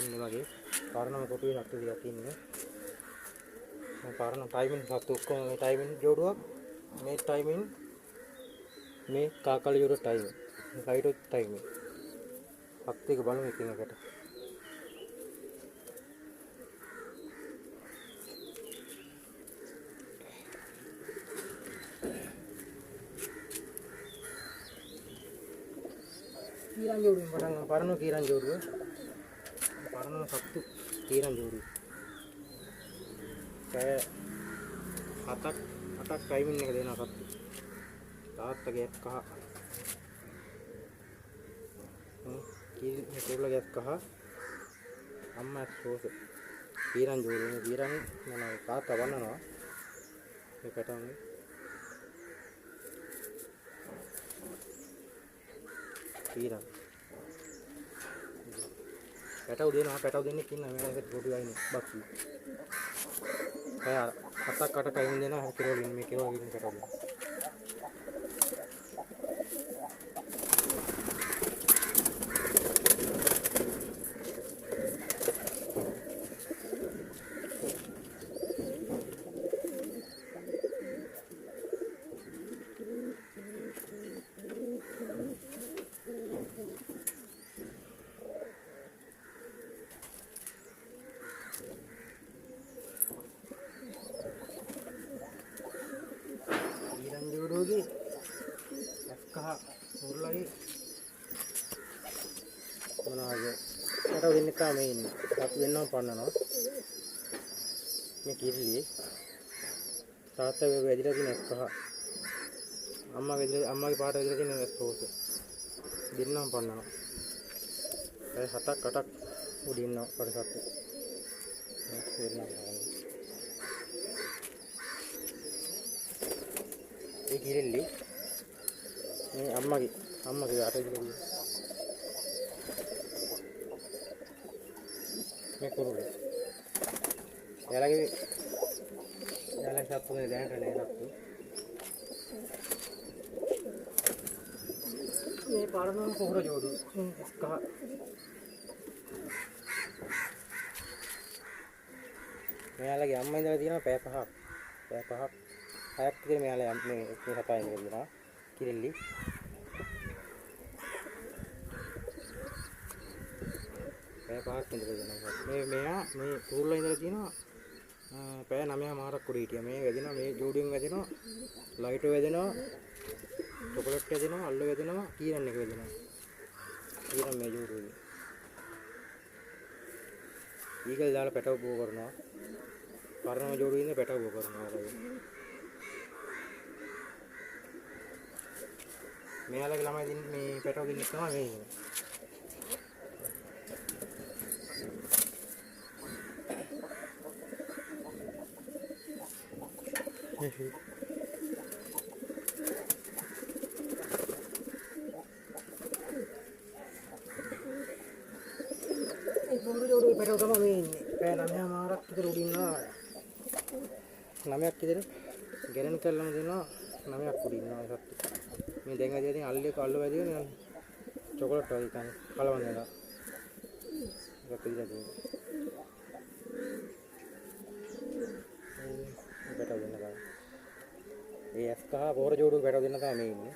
ඉන්නේ වගේ පරණම කොටුවේ සත්තු ටිකක් ඉන්නේ. මේ පරණ ටයිමින් සත්තු ඔක්කොම මේ ටයිමින් ජෝඩුවක්. මේ ටයිමින් මේ කාකල ජෝඩු ටයිමින්. මේ කයිටෝ ටයිමින්. සත්තු එක බලමු එකින් එකට. කීරන් ජෝඩුවෙන් පටන් ගමු. පරණ කීරන් ජෝඩුව. පරණ සත්තු කීරන් ජෝඩුව. පැය 7ක් ටයිමින් එක දෙනවා සත්තු. තාත්තගේ කහ. කීරන් කෙරුලගේ කහ. අම්මා සෝස. කීරන් ජෝඩුව. කීරන් මොනවා තාත්තා වන්නනවා. මේ පැටවන්නේ. කීරන් පැටව දෙන්නේ ඉන්නවා මේ ලඟට පොඩි වයින් බක්සි. අය 7ක් 8ක් අයින් දෙනවා කෙරවලින් මේ කෙරවලින් පැටව දෙනවා. ජෝඩුවගේ එක්කහ මුරලගේ මොනවාද පැටව දෙන්නෙක් තමයි ඉන්නේ. අපි වෙනම පන්නනවා. මේ කිරිලි තාත්තා වැදිලා තියෙන එක්කහ අම්මාගේ පාට වැදිලා තියෙන එක්කෝස දෙන්නම පන්නනවා. ඒ 7ක් 8ක් උඩින් ඉන්නවා පරිසත්තු. ඒ කිරිල්ලි මේ අම්මගේ අත දිගින් මේ කුරුල්ල එයාලගේ සත්තුනේ දැනට නෑ සත්තු මේ පරණ පොහොර ජෝඩු කහ මෙයාලගේ අම්මා ඉඳලා තියෙනවා පැය 5ක් හයක් විතර මෙයාලා මේ කතා ඉඳලා කිරිල්ලි පැය 5ක් ඉඳලා දෙනවා. මෙයා මේ කුරුල්ලා ඉඳලා තියෙනවා පැය 9මාරක් උඩ හිටියා. මේ වැදෙනවා මේ ජෝඩුවෙන් වැදෙනවා ලයිට් වැදෙනවා චොකලට් වැදෙනවා අල්ල වැදෙනවා කීරන් එක වැදෙනවා. කීරන් මේ ජෝඩුවේ ඊගල් දාලා පැටව බෝ කරනවා. පරණ ජෝඩුවේ ඉඳලා පැටව බෝ කරනවා. මෙයාලගේ ළමයි දින් මේ පැටව දින් තමයි මේ ඉන්නේ. ඒ පොඩි ජෝඩුවේ පැටව තමයි මේ ඉන්නේ. පැය 9මාරක් විතර උඩින් ඉන්නවා. 9ක් විතර ගැරන්ටි කරලම දෙනවා 9ක් උඩින් ඉන්නවා සත්තු. මේ දැන් ඇදලා තියෙන අල්ල වැදින චොකලට් වගේ කන්නේ කලවම් වෙනවා. ඒක පිළිලා තියෙනවා. මේ පැටව දෙන්න ගන්න. ඒ එක්කහ පොර ජෝඩුව පැටව දෙන්න තමයි මේ ඉන්නේ.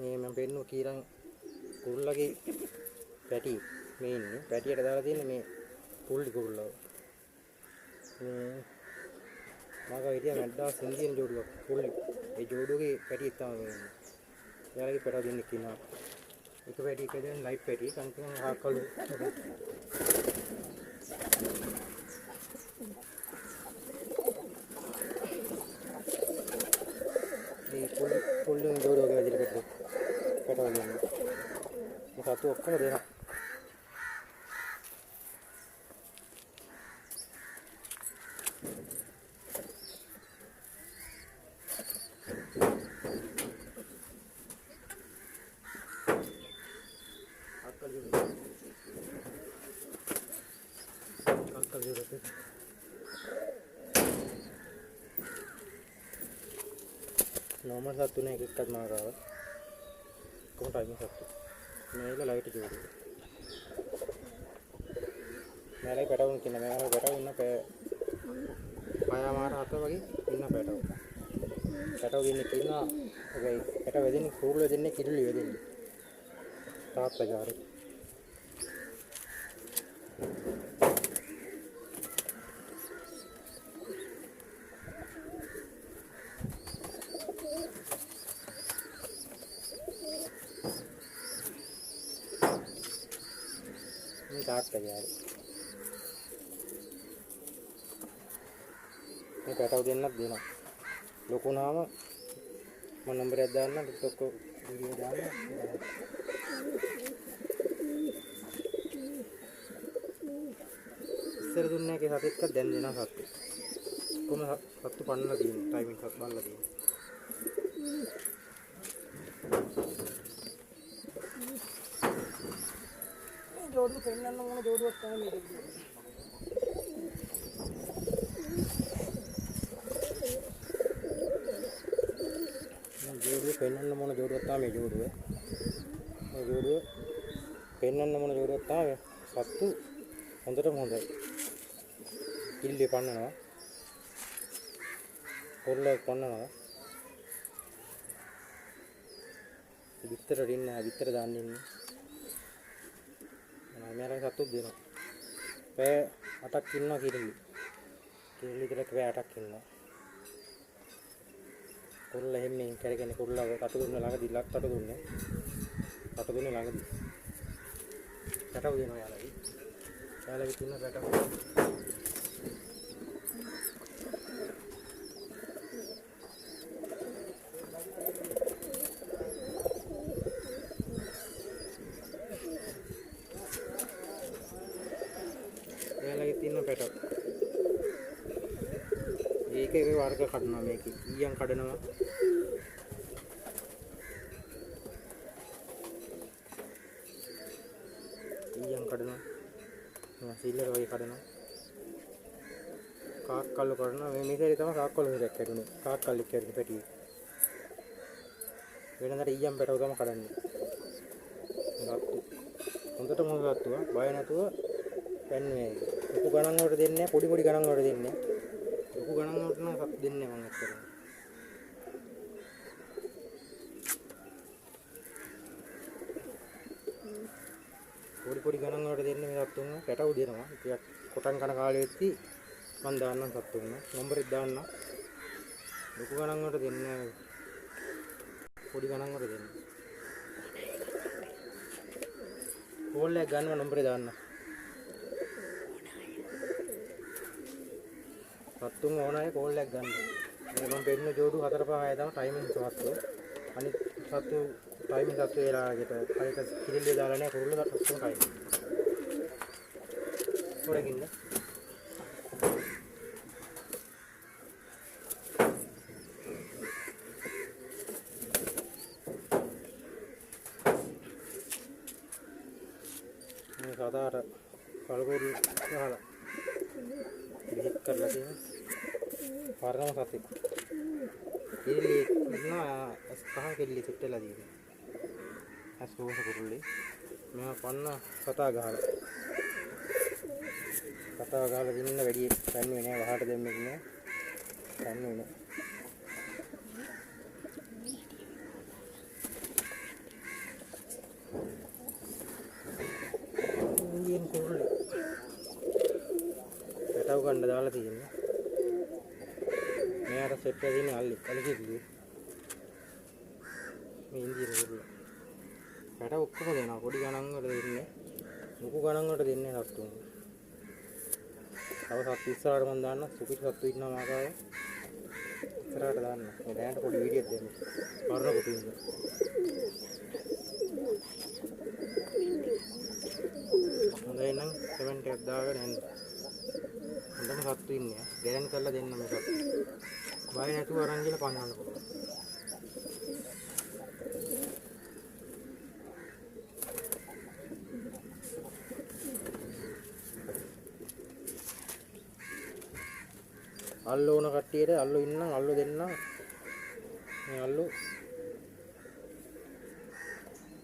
මේ මම පෙන්නු කීරන් කුරුල්ලගේ පැටි මේ ඉන්නේ. පැටියට දාලා තියෙන්නේ මේ පුල්ලි කුරුල්ලව. මේ මාගා හිටියා මැඩ්ඩා සින්දියන් ජෝඩුවක් පුල්ලි. ඒ ජෝඩුවගේ පැටියෙක් තමයි මේ ඉන්නේ. එයාලගේ පැටව දෙන්නෙක් ඉන්නවා. එක පැටි එක දෙන ලයිට් පැටි කන්ටින් හාකලු. මේ පුල්ලි ජෝඩුවගේ වැදිලා පැටව දෙන්නේ. මේ සතු ඔක්කොම දෙනවා. ජීවිතේ normal සත්තු නේ එකක් මාරාව කොහොමද අයින් සත්තු මේක ලයිට් ජෝඩුව මේලයි පැටවුන් කියන මේක පැටවුන් ඉන්න පයමාර හත වගේ ඉන්න පැටවු ඉන්නේ කියනවා ඔබයි පැටව වෙදින්නේ කුරුල්ල වෙදින්නේ කිරිලි වෙදින්නේ තාත්තා ජාරේ මේ තාත්තා ජාරේ මේ පැටව දෙන්නත් දෙනවා ලොකු නාම මම නම්බරයක් දාන්න TikTok වීඩියෝ දාන්න ඉස්සර දුන්නේ කේ සතෙක්ක දැන් දෙනවා සත්තු කොහොම සත්තු පන්නලා තියෙන ටයිමින් එකක් බලලා තියෙන මේ ජෝඩු පෙන්නන්න ඕන ජෝඩුවක් තමයි මේක ජෝඩුව පෙන්වන්න මොන ජෝඩුවක් තමයි මේ ජෝඩුව. මේ ජෝඩුව පෙන්වන්න මොන ජෝඩුවක් තමයි සත්තු හොඳටම හොඳයි. කිල්ලේ පන්නනවා. පොල්ලේ පන්නනවා. විතර රින්න විතර දාන්න ඉන්නේ. මම සත්තු දෙනවා. පැය 8ක් ඉන්නවා කිරිලි. කිරිලි විතර පැය 8ක් ඉන්නවා. කුරුල්ල හැම්මෙන් කරගෙන කුරුල්ලව තටු දුන්න ළඟදී තටු දුන්නේ ළඟදී පැටව දෙනවා යාළුවයි තින්න පැටව යාළුවයි තින්න පැටව ඒක වර්ග කඩනවා මේක ඊයන් කඩනවා සිල්ලර වගේ කඩනවා කාක්කල්ලු කරනවා මේ මේකේ තමයි කාක්කල්ලු හිරක් කැඩුනේ කාක්කල්ලි කැඩුනේ පැටියේ වෙනකට ඊයම් පැටව තමයි කඩන්නේ ගත්තු හොඳට මොන ගත්තුවා බය නැතුව පැන්නේ ලොකු ගණන් වලට දෙන්නේ පොඩි ගණන් වලට දෙන්නේ ලොකු ගණන් වලට නම් සත් දෙන්නේ මම අත්තරේ පොඩි ගණන් වලට දෙන්නේ මේ සත්තුන් පැටවු දෙනවා ටිකක් කොටන් කන කාලෙදී මම දාන්නම් සත්තුන් නම්බරෙත් දාන්න ලොකු ගණන් වලට දෙන්නේ පොඩි ගණන් වලට දෙන්නේ කෝල් එක ගන්නව නම්බරේ දාන්න සත්තුන් ඕනයි කෝල් එක ගන්න මේ මම පෙන්න ජෝඩු 4 5 6 තමයි ටයිමින් සත්තු අනිත් සත්තු ටයිමින් සත්තු වෙලාවට හරියට කිරිල්ලේ දාලා නැහැ කුරුල්ල සත්තු ටයිම් පොරකින්න මේ සාදාර කලබෝරු ගහලා බෙහෙත් කරලා තියෙන පරණම සතෙක් කිරිලි ඉන්නා පහ කිරිලි සෙට්ටලා තියෙනවා අස්තෝස කුරුල්ලේ මෙයා පන්න කතා ගහලා දින්න වැඩි ගන්නේ නෑ වහට දෙන්නෙක් නෑ ගන්නේ නෑ ඉන්දියන් කුරුල්ලේ පැටව ගන්න දාලා තියෙනවා මෙයාට සෙට් එකේ තියෙන අලිකිලි මේ ඉන්දියන් කුරුල්ල පැටව ඔක්කොම දෙනවා පොඩි ගණන් වල දෙන්නේ ලොකු ගණන් වලට දෙන්නේ සත්තුන් තව සත්තු ඉස්සරහට මම දාන්න සුපිරි සත්තු ඉන්නවා මාකාව ඉස්සරහට දාන්න මේ දැනට පොඩි වීඩියෝක් දෙන්න පරණ කොට ඉන්න හොඳයි නම් කමෙන්ට් එකක් දාගෙන එන්න හොඳම සත්තු ඉන්නේ ගැරන්ටි කරලා දෙන්න මේ සත්තු බය නැතුව අරන් ගිහලා පන්නන්න පුළුවන් අල්ලු ඕන කට්ටියට අල්ලු ඉන්නම් අල්ලු දෙන්නම් මේ අල්ලු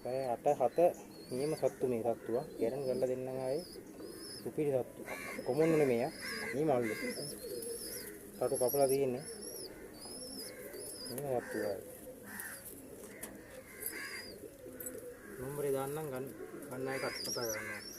පැය 8 නියම සත්තු මේ සත්තුවා කැරන් කරලා දෙන්නම් ආයේ සුපිරි සත්තු කොමුන්නු නෙමෙයි නියම අල්ලු කටු කපලා තියෙන්නේ නියම සත්තු ආයේ නම්බරේ දාන්නම් ගන්න අය කතා කරනවා